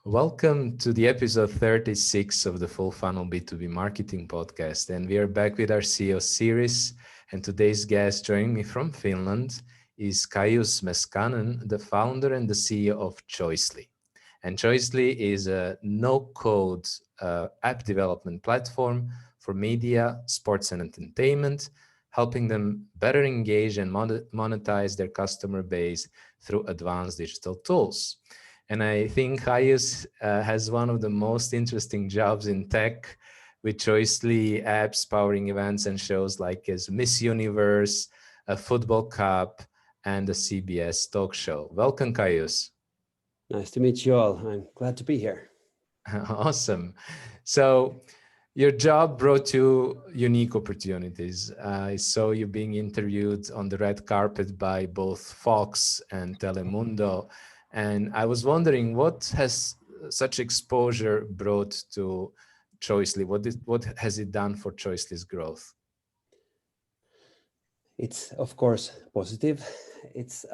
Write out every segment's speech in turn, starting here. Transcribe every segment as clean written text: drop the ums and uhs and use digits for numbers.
Welcome to the episode 36 of the Full Funnel B2B Marketing Podcast. And we are back with our CEO series. And today's guest joining me from Finland is Kaius Meskanen, the founder and the CEO of Choicely. And Choicely is a no-code app development platform for media, sports, and entertainment, helping them better engage and monetize their customer base through advanced digital tools. And I think Kaius has one of the most interesting jobs in tech, with Choicely apps powering events and shows like as Miss Universe, a football cup, and a CBS talk show. Welcome, Kaius. Nice to meet you all. I'm glad to be here. Awesome. So your job brought you unique opportunities. I saw you being interviewed on the red carpet by both Fox and Telemundo. And I was wondering, what has such exposure brought to Choicely? What has it done for Choicely's growth? It's of course positive. It's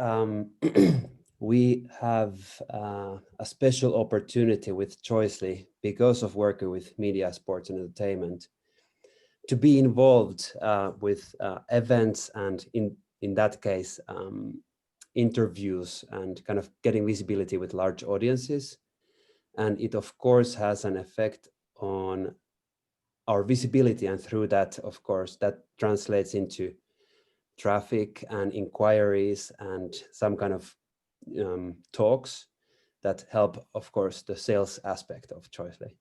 we have a special opportunity with Choicely because of working with media, sports, and entertainment to be involved with events and in that case interviews and kind of getting visibility with large audiences. And it of course has an effect on our visibility, and through that, of course, that translates into traffic and inquiries and some kind of talks that help, of course, the sales aspect of Choicely.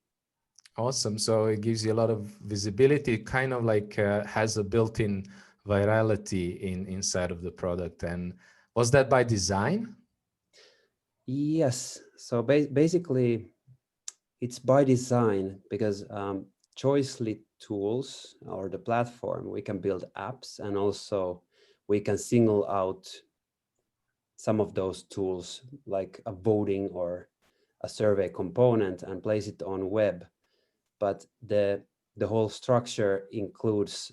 Awesome. So it gives you a lot of visibility. It kind of like has a built-in virality inside of the product. And was that by design? Yes. So basically, it's by design because Choicely tools or the platform, we can build apps, and also we can single out some of those tools like a voting or a survey component and place it on web. But the whole structure includes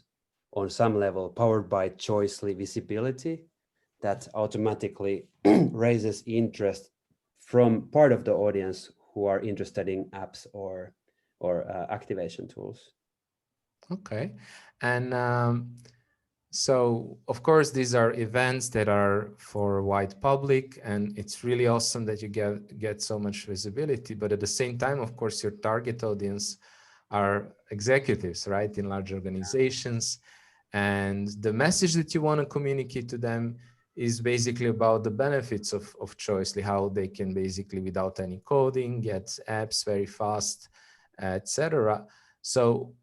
on some level powered by Choicely visibility that automatically raises interest from part of the audience who are interested in apps or activation tools. Okay. And so, of course, these are events that are for wide public, and it's really awesome that you get so much visibility. But at the same time, of course, your target audience are executives, right, in large organizations. And the message that you want to communicate to them is basically about the benefits of Choicely, how they can basically, without any coding, get apps very fast, etc. So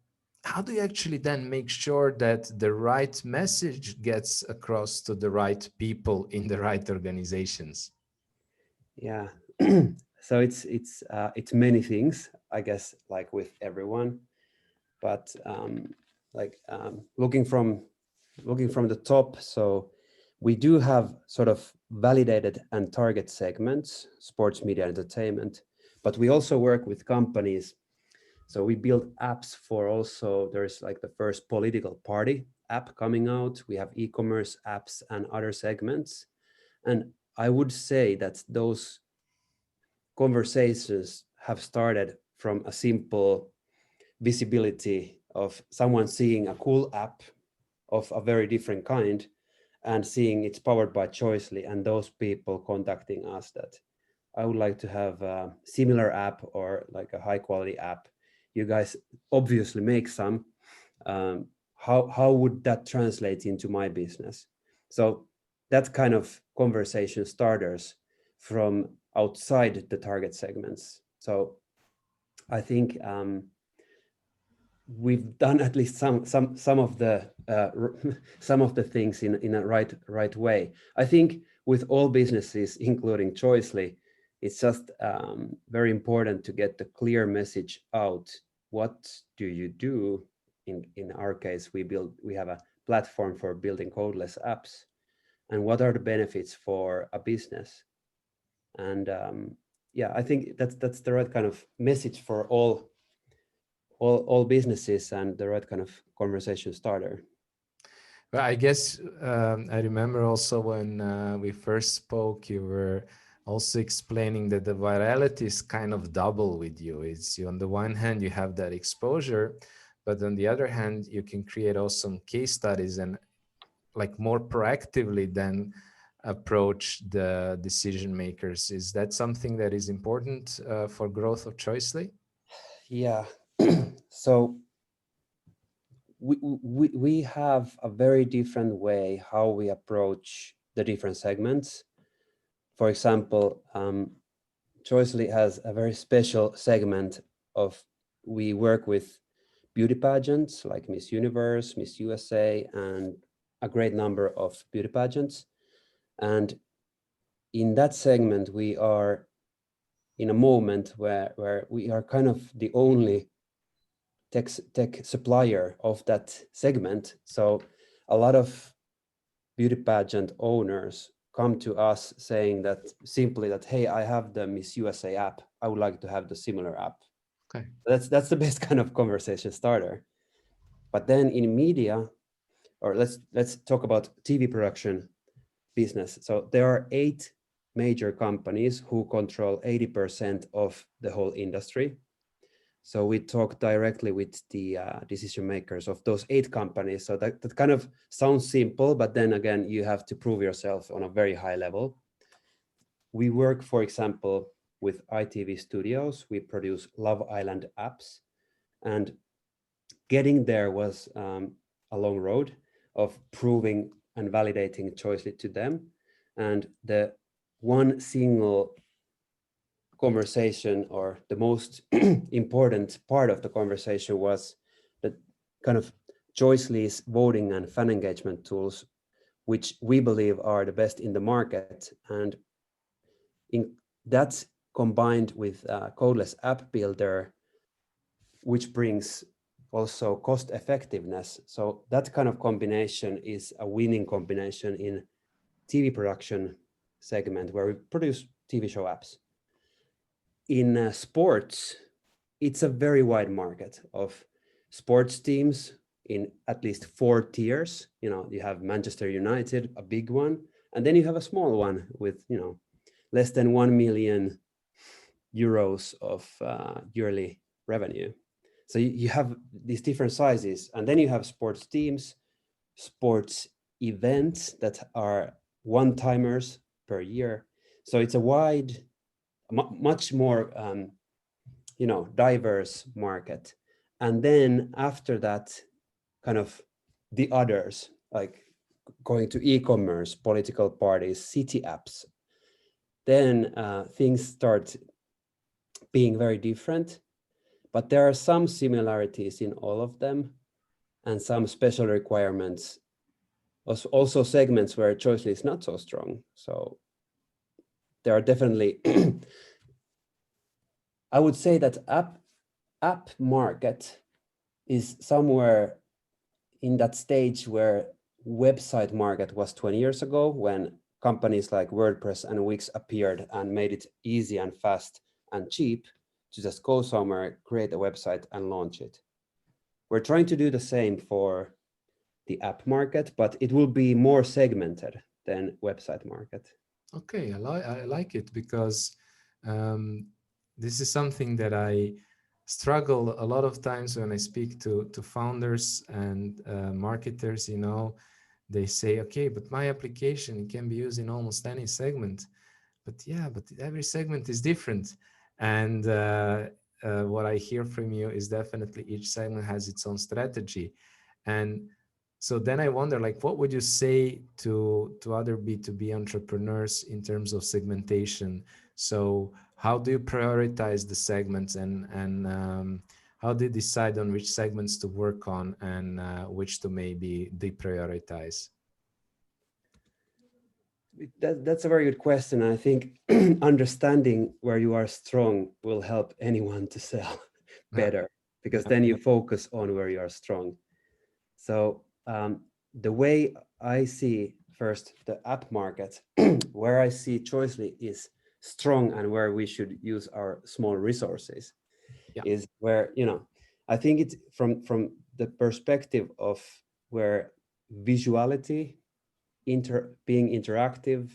how do you actually then make sure that the right message gets across to the right people in the right organizations? Yeah. So it's many things, I guess, like with everyone. But looking from the top, so we do have sort of validated and target segments, sports, media, entertainment, but we also work with companies. So we build apps for also, there's like the first political party app coming out. We have e-commerce apps and other segments. And I would say that those conversations have started from a simple visibility of someone seeing a cool app of a very different kind and seeing it's powered by Choicely, and those people contacting us that I would like to have a similar app or like a high quality app. You guys obviously make some. How would that translate into my business? So that kind of conversation starters from outside the target segments. So I think we've done at least some of the some of the things in a right way. I think with all businesses, including Choicely, it's just very important to get the clear message out. What do you do? In our case, we have a platform for building codeless apps, and what are the benefits for a business? And yeah, I think that's the right kind of message for all businesses and the right kind of conversation starter. Well, I guess I remember also when we first spoke, you were also explaining that the virality is kind of double with you. It's you, on the one hand, you have that exposure, but on the other hand, you can create also case studies and like more proactively than approach the decision makers. Is that something that is important for growth of Choicely? Yeah. So we have a very different way how we approach the different segments. For example, Choicely has a very special segment of, we work with beauty pageants like Miss Universe, Miss USA, and a great number of beauty pageants. And in that segment, we are in a moment where we are kind of the only tech supplier of that segment. So a lot of beauty pageant owners come to us saying that simply that, hey, I have the Miss USA app, I would like to have the similar app. Okay. That's the best kind of conversation starter. But then in media, or let's talk about TV production business. So there are 8 major companies who control 80% of the whole industry. So we talk directly with the decision makers of those 8 companies. So that kind of sounds simple, but then again, you have to prove yourself on a very high level. We work, for example, with ITV Studios. We produce Love Island apps, and getting there was a long road of proving and validating Choicely to them. And the one single conversation, or the most important part of the conversation, was the kind of Choicely's voting and fan engagement tools, which we believe are the best in the market. And in that's combined with codeless app builder, which brings also cost effectiveness. So that kind of combination is a winning combination in TV production segment where we produce TV show apps. In sports, it's a very wide market of sports teams in at least 4 tiers. You have Manchester United, a big one, and then you have a small one with less than 1 million euros of yearly revenue. So you have these different sizes, and then you have sports teams, sports events that are one-timers per year. So it's a wide, much more diverse market. And then after that, kind of the others, like going to e-commerce, political parties, city apps, then things start being very different. But there are some similarities in all of them and some special requirements. Also segments where Choicely is not so strong. So there are definitely, I would say that app market is somewhere in that stage where website market was 20 years ago, when companies like WordPress and Wix appeared and made it easy and fast and cheap to just go somewhere, create a website and launch it. We're trying to do the same for the app market, but it will be more segmented than website market. Okay, I like it because this is something that I struggle a lot of times when I speak to founders and marketers. They say, okay, but my application can be used in almost any segment. But yeah, but every segment is different. And what I hear from you is definitely each segment has its own strategy. And so then I wonder, like, what would you say to other B2B entrepreneurs in terms of segmentation? So how do you prioritize the segments, and how do you decide on which segments to work on and which to maybe deprioritize? That's a very good question. I think understanding where you are strong will help anyone to sell better, because then you focus on where you are strong. So the way I see first the app market, where I see Choicely is strong and where we should use our small resources, is where, I think it's from the perspective of where visuality, being interactive,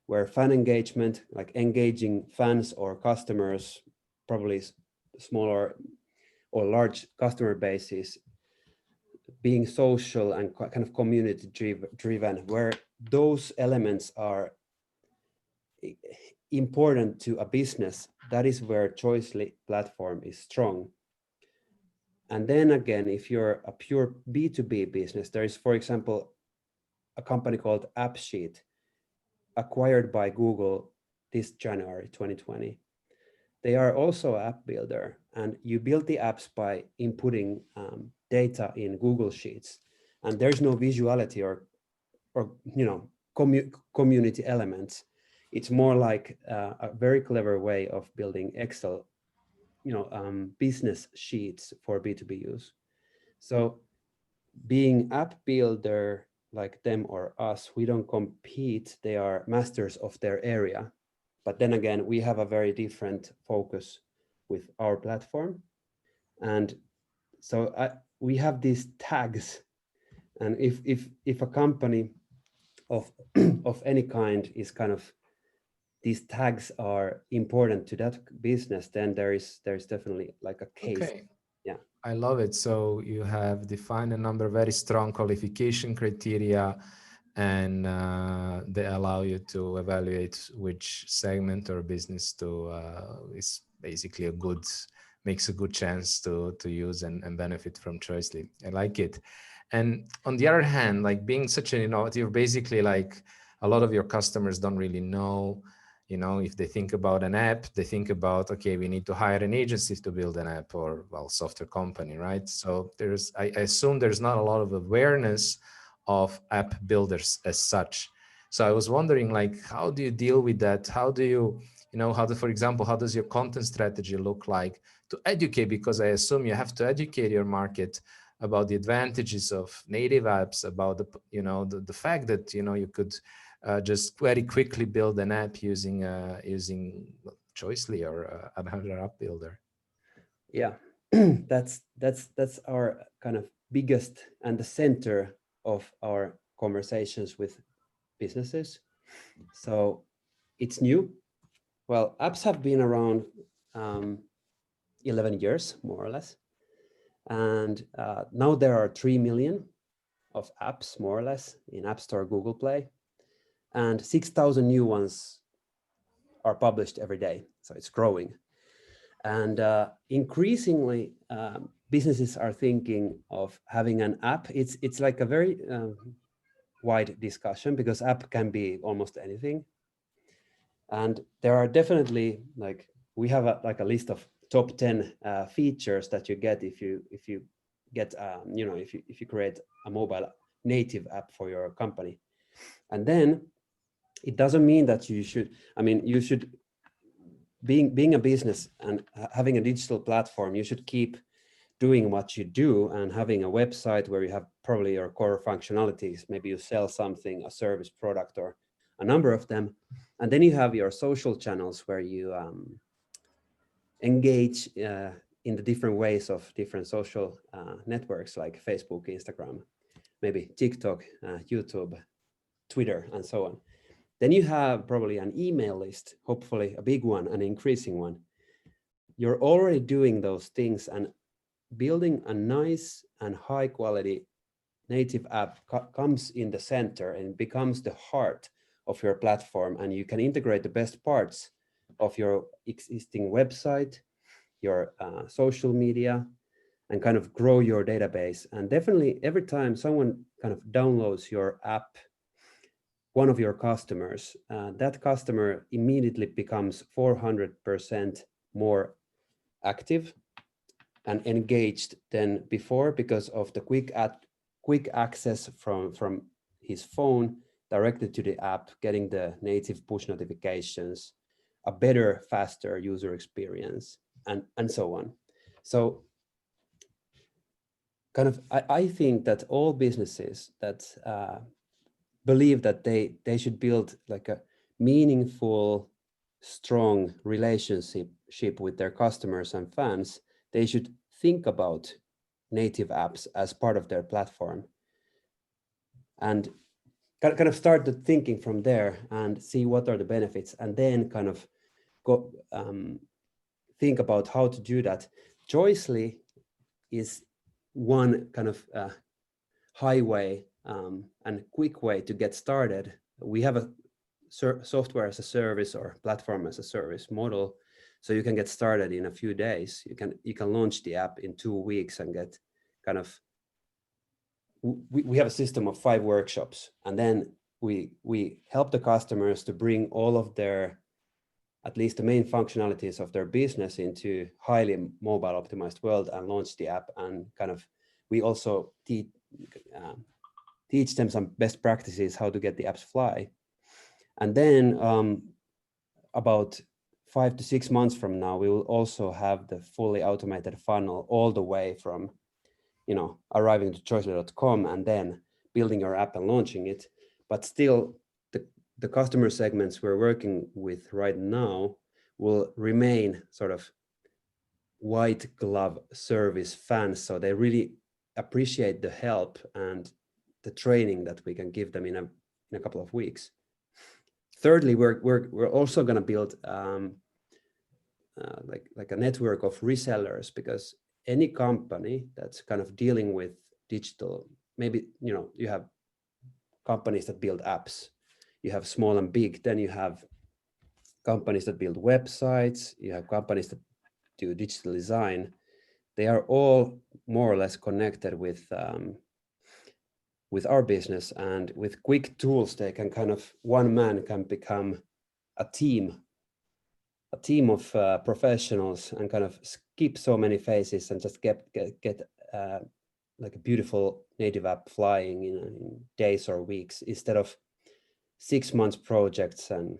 where fan engagement, like engaging fans or customers, probably smaller or large customer bases, being social and kind of community driven, where those elements are important to a business, that is where Choicely platform is strong. And then again, if you're a pure B2B business, there is, for example, a company called AppSheet, acquired by Google this January 2020. They are also an app builder, and you build the apps by inputting data in Google Sheets, and there's no visuality or community elements. It's more like a very clever way of building Excel, business sheets for B2B use. So being app builder like them or us, we don't compete. They are masters of their area. But then again, we have a very different focus with our platform. And so we have these tags. And if a company of any kind is kind of, these tags are important to that business, then there's definitely like a case. Okay. Yeah. I love it. So you have defined a number of very strong qualification criteria, and they allow you to evaluate which segment or business to is basically makes a good chance to use and benefit from Choicely. I like it. And on the other hand, like being such an innovative, basically like a lot of your customers don't really know, if they think about an app, they think about, okay, we need to hire an agency to build an app, or software company, right? So I assume there's not a lot of awareness of app builders as such. So I was wondering, like, how do you deal with that? How do you, for example, how does your content strategy look like to educate? Because I assume you have to educate your market about the advantages of native apps, about the fact that, you could just very quickly build an app using Choicely or another app builder. Yeah, that's our kind of biggest and the center of our conversations with businesses. So it's new. Well, apps have been around 11 years, more or less. And now there are 3 million of apps, more or less, in App Store, Google Play. And 6,000 new ones are published every day. So it's growing. And increasingly, businesses are thinking of having an app. It's like a very wide discussion, because app can be almost anything. And there are definitely, like, we have a list of top 10 features that you get if you get if you create a mobile native app for your company. And then it doesn't mean that you should, you should, being a business and having a digital platform, you should keep doing what you do and having a website where you have probably your core functionalities. Maybe you sell something, a service, product, or a number of them. And then you have your social channels where you engage in the different ways of different social networks like Facebook, Instagram, maybe TikTok, YouTube, Twitter, and so on. Then you have probably an email list, hopefully a big one, an increasing one. You're already doing those things, and building a nice and high quality native app comes in the center and becomes the heart of your platform. And you can integrate the best parts of your existing website, your social media, and kind of grow your database. And definitely every time someone kind of downloads your app, one of your customers, that customer immediately becomes 400% more active and engaged than before, because of the quick access from his phone directly to the app, getting the native push notifications, a better, faster user experience, and so on. So kind of, I think that all businesses that believe that they should build like a meaningful, strong relationship with their customers and fans, they should think about native apps as part of their platform. And kind of start the thinking from there and see what are the benefits, and then kind of go think about how to do that. Joycely is one kind of highway and quick way to get started. We have a software as a service or platform as a service model, so you can get started in a few days. You can launch the app in 2 weeks and get kind of. We have a system of 5 workshops, and then we help the customers to bring all of their, at least the main functionalities of their business, into highly mobile optimized world and launch the app. And kind of we also teach them some best practices how to get the apps fly. And then about 5 to 6 months from now, we will also have the fully automated funnel all the way from arriving to choicely.com and then building your app and launching it. But still, the customer segments we're working with right now will remain sort of white glove service fans. So they really appreciate the help and the training that we can give them in a couple of weeks. Thirdly, we're also going to build like a network of resellers, because any company that's kind of dealing with digital, maybe you have companies that build apps, you have small and big, then you have companies that build websites, you have companies that do digital design. They are all more or less connected with our business, and with quick tools they can kind of, one man can become a team of professionals and kind of skip so many phases and just get like a beautiful native app flying in days or weeks, instead of 6 months projects and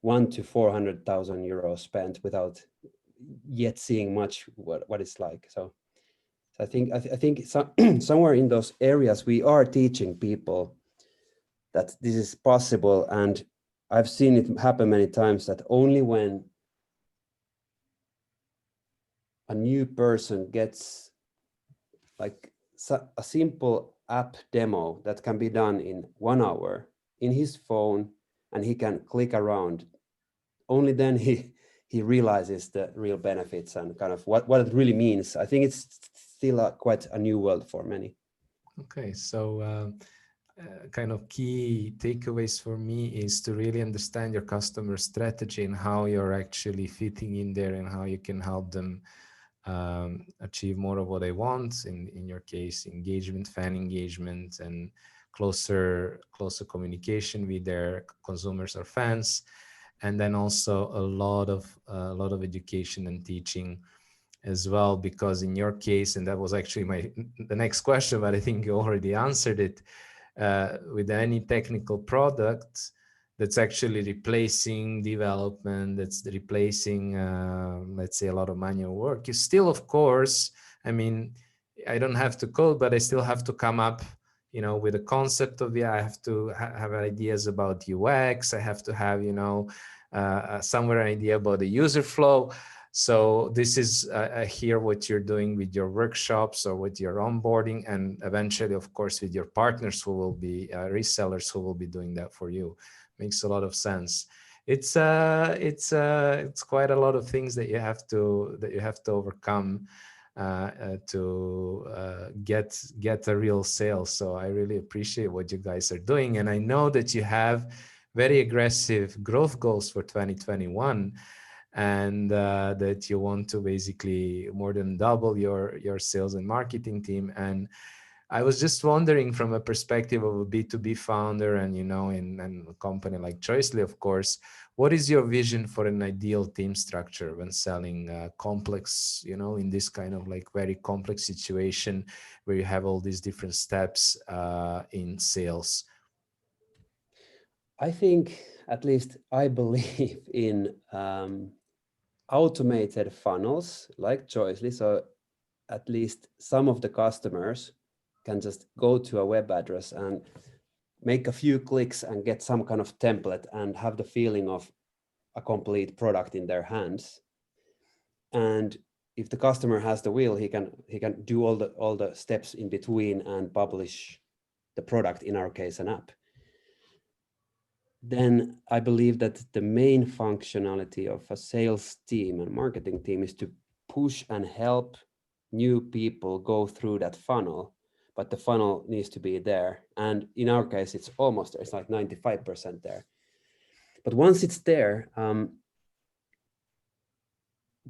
1 to 400,000 euros spent without yet seeing much what it's like. So I think somewhere in those areas we are teaching people that this is possible. And I've seen it happen many times, that only when a new person gets like a simple app demo that can be done in 1 hour in his phone and he can click around, only then he realizes the real benefits and kind of what it really means. I think it's still quite a new world for many. Okay, so kind of key takeaways for me is to really understand your customer strategy and how you're actually fitting in there and how you can help them achieve more of what they want. In your case, engagement, fan engagement, and closer communication with their consumers or fans. And then also a lot of education and teaching as well, because in your case, and that was actually the next question, but I think you already answered it, with any technical product that's actually replacing development, that's replacing, let's say, a lot of manual work. You still, of course, I mean, I don't have to code, but I still have to come up, with a concept of I have to have ideas about UX. I have to have, somewhere an idea about the user flow. So this is I hear what you're doing with your workshops or with your onboarding, and eventually, of course, with your partners who will be resellers who will be doing that for you. Makes a lot of sense. It's quite a lot of things that you have to overcome to get a real sale. So I really appreciate what you guys are doing, and I know that you have very aggressive growth goals for 2021. And that you want to basically more than double your sales and marketing team. And I was just wondering, from a perspective of a B2B founder and, in a company like Choicely, of course, what is your vision for an ideal team structure when selling complex, in this kind of like very complex situation where you have all these different steps in sales? I think, at least I believe in automated funnels like Choicely. So at least some of the customers can just go to a web address and make a few clicks and get some kind of template and have the feeling of a complete product in their hands. And if the customer has the will, he can do all the steps in between and publish the product, in our case an app. then I believe that the main functionality of a sales team and marketing team is to push and help new people go through that funnel. But the funnel needs to be there. And in our case, it's almost there. It's like 95% there. But once it's there,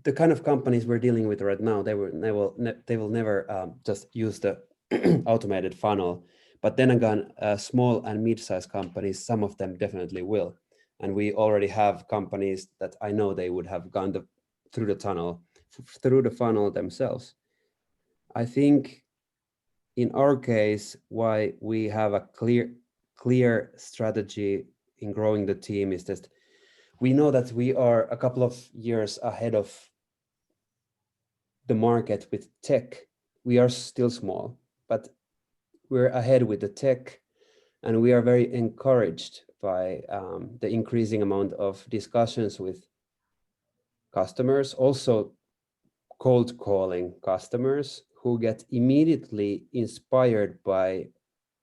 the kind of companies we're dealing with right now, they will never just use the automated funnel. But then again, small and mid-sized companies, some of them definitely will. And we already have companies that I know they would have gone through the funnel themselves. I think in our case, why we have a clear strategy in growing the team is that we know that we are a couple of years ahead of the market with tech. We are still small, but we're ahead with the tech, and we are very encouraged by the increasing amount of discussions with customers, also cold calling customers who get immediately inspired by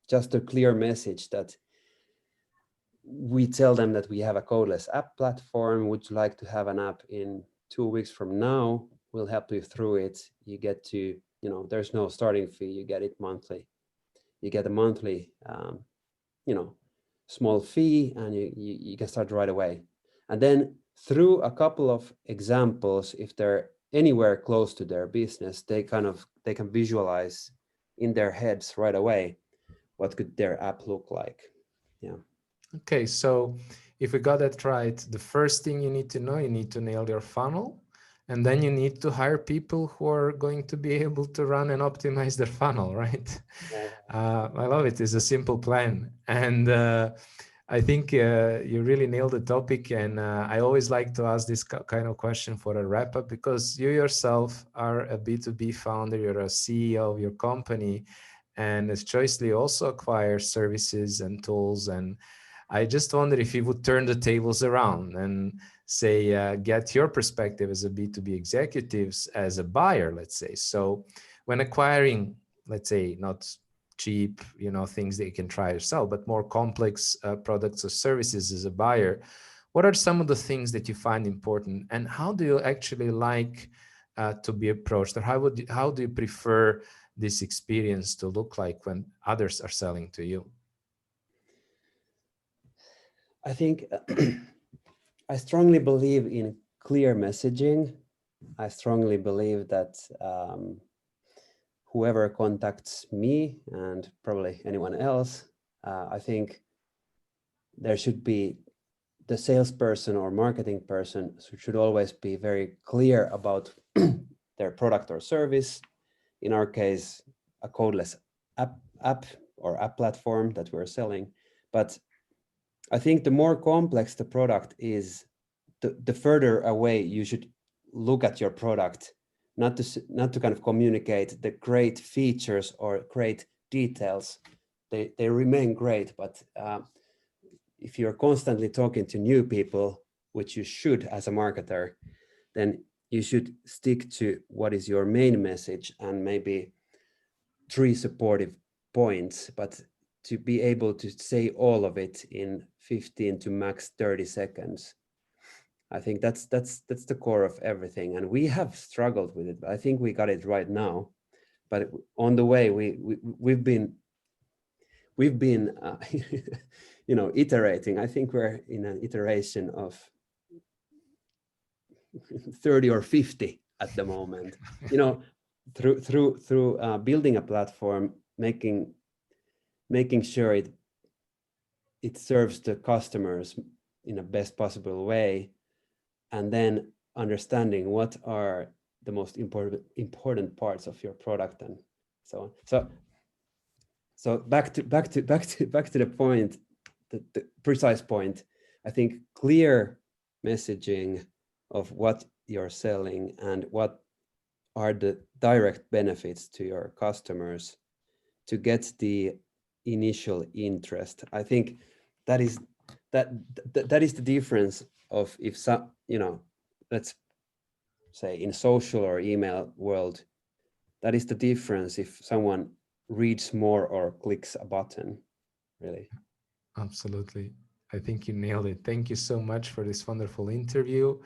just a clear message that we tell them that we have a codeless app platform. Would you like to have an app in 2 weeks from now? We'll help you through it. You get to, there's no starting fee. You get it monthly. You get a monthly, small fee, and you can start right away. And then through a couple of examples, if they're anywhere close to their business, they can visualize in their heads right away what could their app look like. Yeah. Okay, so if we got that right, the first thing you need to know, you need to nail your funnel, and then you need to hire people who are going to be able to run and optimize their funnel, right? Yeah. I love it. It's a simple plan. And I think you really nailed the topic. And I always like to ask this kind of question for a wrap up, because you yourself are a B2B founder, you're a CEO of your company, and as Choicely also acquires services and tools. And I just wonder if you would turn the tables around and say, get your perspective as a B2B executives as a buyer, let's say. So when acquiring, let's say, not cheap, things that you can try yourself, but more complex products or services as a buyer, what are some of the things that you find important, and how do you actually like to be approached, or how do you prefer this experience to look like when others are selling to you? I think I strongly believe in clear messaging. I strongly believe that whoever contacts me, and probably anyone else, I think there should be the salesperson or marketing person should always be very clear about their product or service. In our case, a codeless app or app platform that we're selling. But I think the more complex the product is, the further away you should look at your product, not to kind of communicate the great features or great details. They remain great, but if you're constantly talking to new people, which you should as a marketer, then you should stick to what is your main message and maybe 3 supportive points, but to be able to say all of it in 15 to max 30 seconds. I think that's the core of everything, and we have struggled with it, but I think we got it right now. But on the way, we've been iterating. I think we're in an iteration of 30 or 50 at the moment. Through building a platform, making sure it serves the customers in a best possible way, and then understanding what are the most important parts of your product and so on. So back to the point, the precise point. I think clear messaging of what you're selling and what are the direct benefits to your customers to get the initial interest. I think that is the difference of if some, let's say in social or email world, that is the difference if someone reads more or clicks a button, really. Absolutely. I think you nailed it. Thank you so much for this wonderful interview.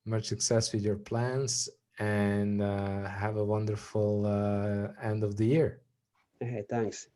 Much success with your plans, and have a wonderful end of the year. Hey, thanks.